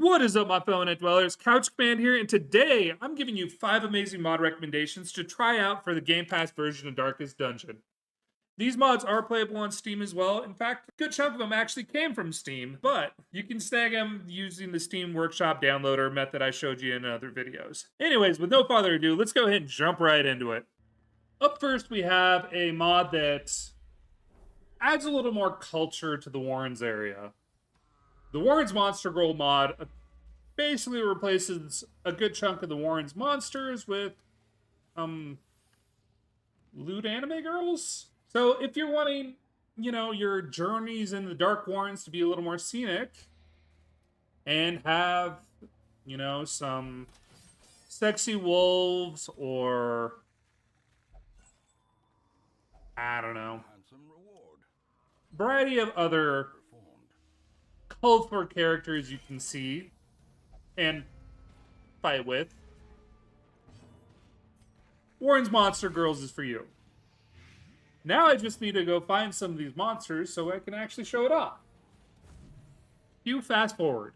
What is up, my fellow net dwellers? Couch Command here, and today I'm giving you 5 amazing mod recommendations to try out for the Gamepass version of Darkest Dungeon. These mods are playable on Steam as well. In fact, a good chunk of them actually came from Steam, but you can snag them using the Steam Workshop downloader method I showed you in other videos. Anyways, with no further ado, let's go ahead and jump right into it. Up first, we have a mod that adds a little more culture to the Warrens area. The Warrens Monster Girl mod basically replaces a good chunk of the Warrens monsters with, lewd anime girls? So if you're wanting, your journeys in the Dark Warrens to be a little more scenic and have, some sexy wolves or, I don't know, variety of other colorful characters you can see and fight with, Warren's Monster Girls is for you. Now I just need to go find some of these monsters so I can actually show it off. You fast forward.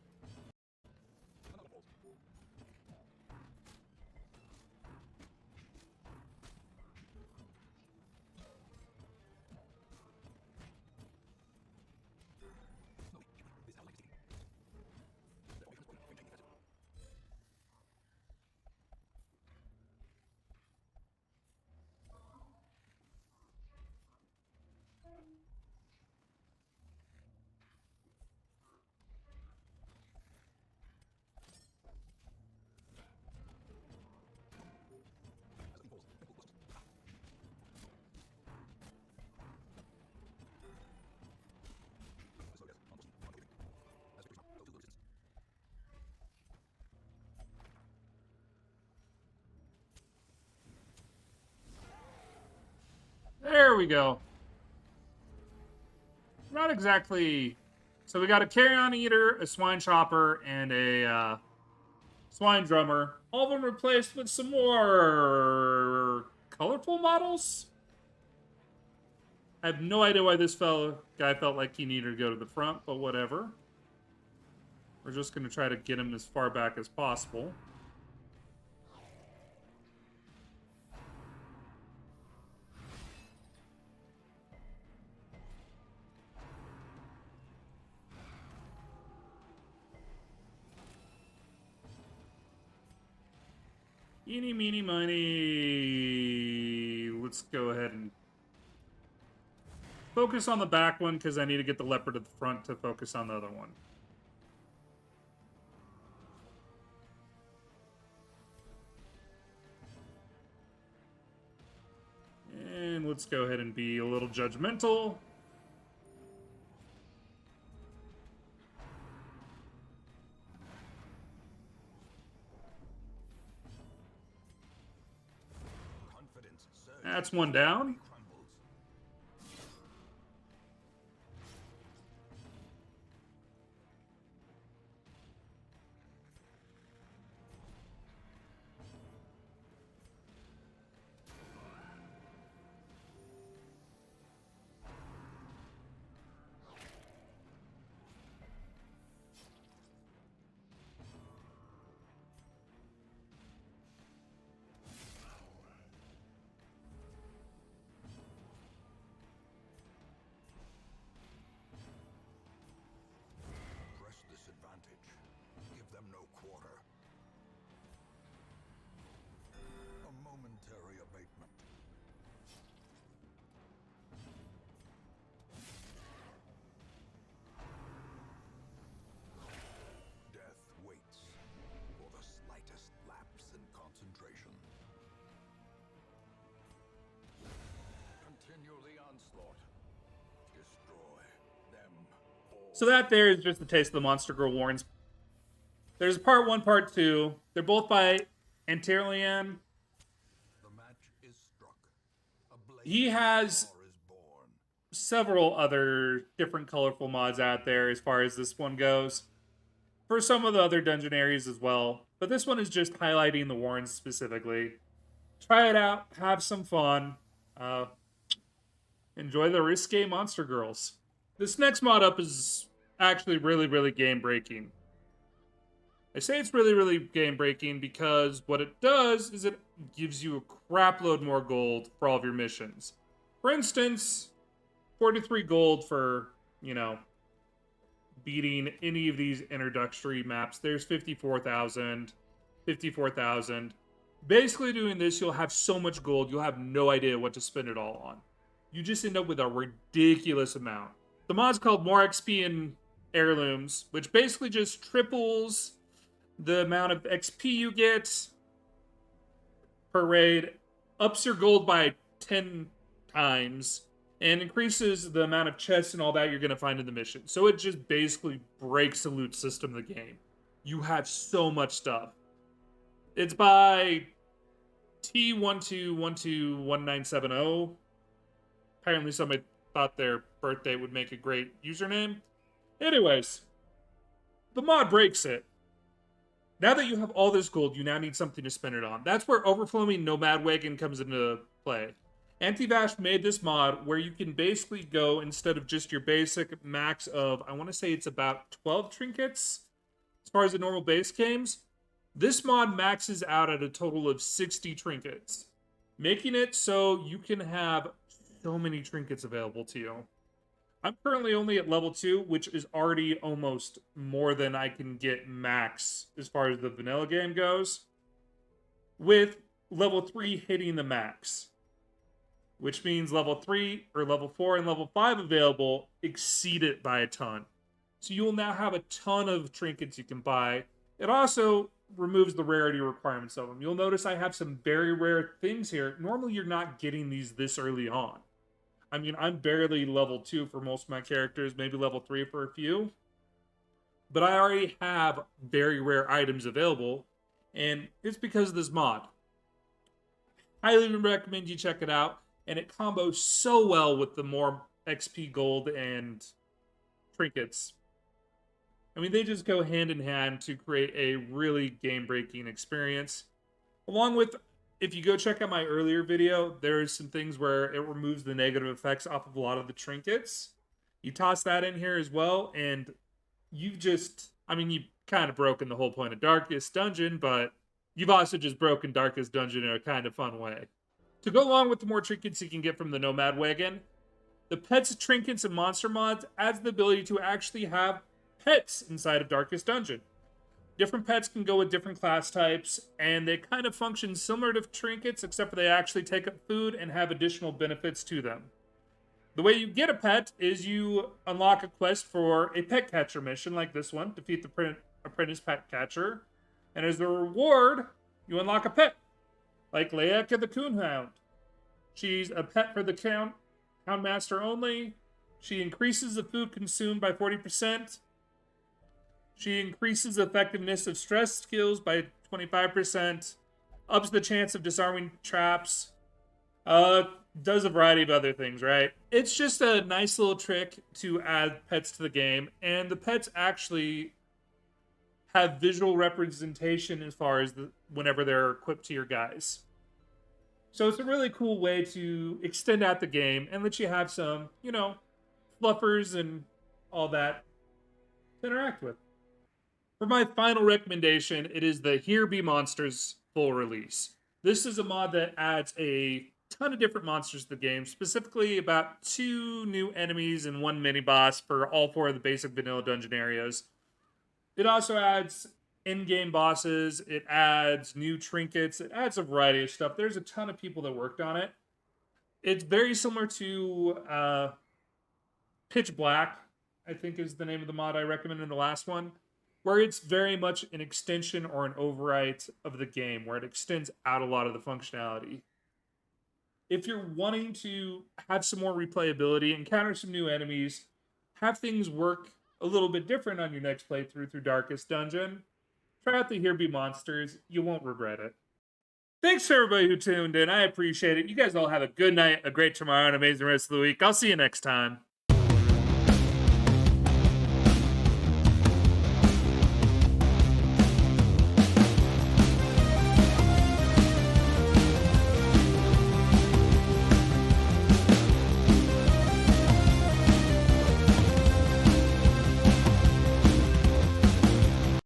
There we go. Not exactly. So we got a carrion eater, a swine chopper, and a swine drummer. All of them replaced with some more colorful models. I have no idea why this guy felt like he needed to go to the front, but whatever. We're just going to try to get him as far back as possible. Eeny, meeny, miny. Let's go ahead and focus on the back one because I need to get the leopard at the front to focus on the other one. And let's go ahead and be a little judgmental. That's one down. So that there is just the taste of the Monster Girl Warrens. There's part 1, part 2. They're both by Anaertailin. He has several other different colorful mods out there as far as this one goes. For some of the other dungeon areas as well. But this one is just highlighting the Warrens specifically. Try it out. Have some fun. Enjoy the risque Monster Girls. This next mod up is actually really, really game-breaking. say it's really, really game breaking because what it does is it gives you a crap load more gold for all of your missions. For instance, 43 gold for, beating any of these introductory maps. There's 54,000, 54,000. Basically doing this, you'll have so much gold, you'll have no idea what to spend it all on. You just end up with a ridiculous amount. The mod's called More XP and Heirlooms, which basically just triples the amount of XP you get per raid, ups your gold by 10 times, and increases the amount of chests and all that you're going to find in the mission. So it just basically breaks the loot system of the game. You have so much stuff. It's by T12121970. Apparently somebody thought their birthday would make a great username. Anyways, the mod breaks it. Now that you have all this gold, you now need something to spend it on. That's where overflowing Nomad Wagon comes into play. Antivash made this mod where you can basically go, instead of just your basic max of, I want to say it's about 12 trinkets, as far as the normal base games, this mod maxes out at a total of 60 trinkets, making it so you can have so many trinkets available to you. I'm currently only at level 2, which is already almost more than I can get max as far as the vanilla game goes, with level 3 hitting the max, which means level 3 or level 4 and level 5 available exceed it by a ton. So you will now have a ton of trinkets you can buy. It also removes the rarity requirements of them. You'll notice I have some very rare things here. Normally you're not getting these this early on. I mean, I'm barely level 2 for most of my characters, maybe level 3 for a few. But I already have very rare items available, and it's because of this mod. Highly recommend you check it out, and it combos so well with the more XP gold and trinkets. I mean, they just go hand in hand to create a really game-breaking experience. Along with, if you go check out my earlier video, there's some things where it removes the negative effects off of a lot of the trinkets. You toss that in here as well, and you've just, I mean, you've kind of broken the whole point of Darkest Dungeon, but you've also just broken Darkest Dungeon in a kind of fun way. To go along with the more trinkets you can get from the Nomad Wagon, the Pets, Trinkets, and Monster mods adds the ability to actually have pets inside of Darkest Dungeon. Different pets can go with different class types, and they kind of function similar to trinkets, except for they actually take up food and have additional benefits to them. The way you get a pet is you unlock a quest for a pet catcher mission like this one, defeat the apprentice pet catcher, and as a reward, you unlock a pet, like Leeka the Coonhound. She's a pet for the Houndmaster only. She increases the food consumed by 40%. She increases the effectiveness of stress skills by 25%, ups the chance of disarming traps, does a variety of other things, right? It's just a nice little trick to add pets to the game, and the pets actually have visual representation as far as whenever they're equipped to your guys. So it's a really cool way to extend out the game and let you have some, fluffers and all that to interact with. For my final recommendation, it is the Here Be Monsters full release. This is a mod that adds a ton of different monsters to the game, specifically about 2 new enemies and 1 mini-boss for all 4 of the basic vanilla dungeon areas. It also adds in-game bosses, it adds new trinkets, it adds a variety of stuff. There's a ton of people that worked on it. It's very similar to Pitch Black, I think is the name of the mod I recommended in the last one, where it's very much an extension or an overwrite of the game, where it extends out a lot of the functionality. If you're wanting to have some more replayability, encounter some new enemies, have things work a little bit different on your next playthrough through Darkest Dungeon, try out the Here Be Monsters. You won't regret it. Thanks to everybody who tuned in. I appreciate it. You guys all have a good night, a great tomorrow, an amazing rest of the week. I'll see you next time.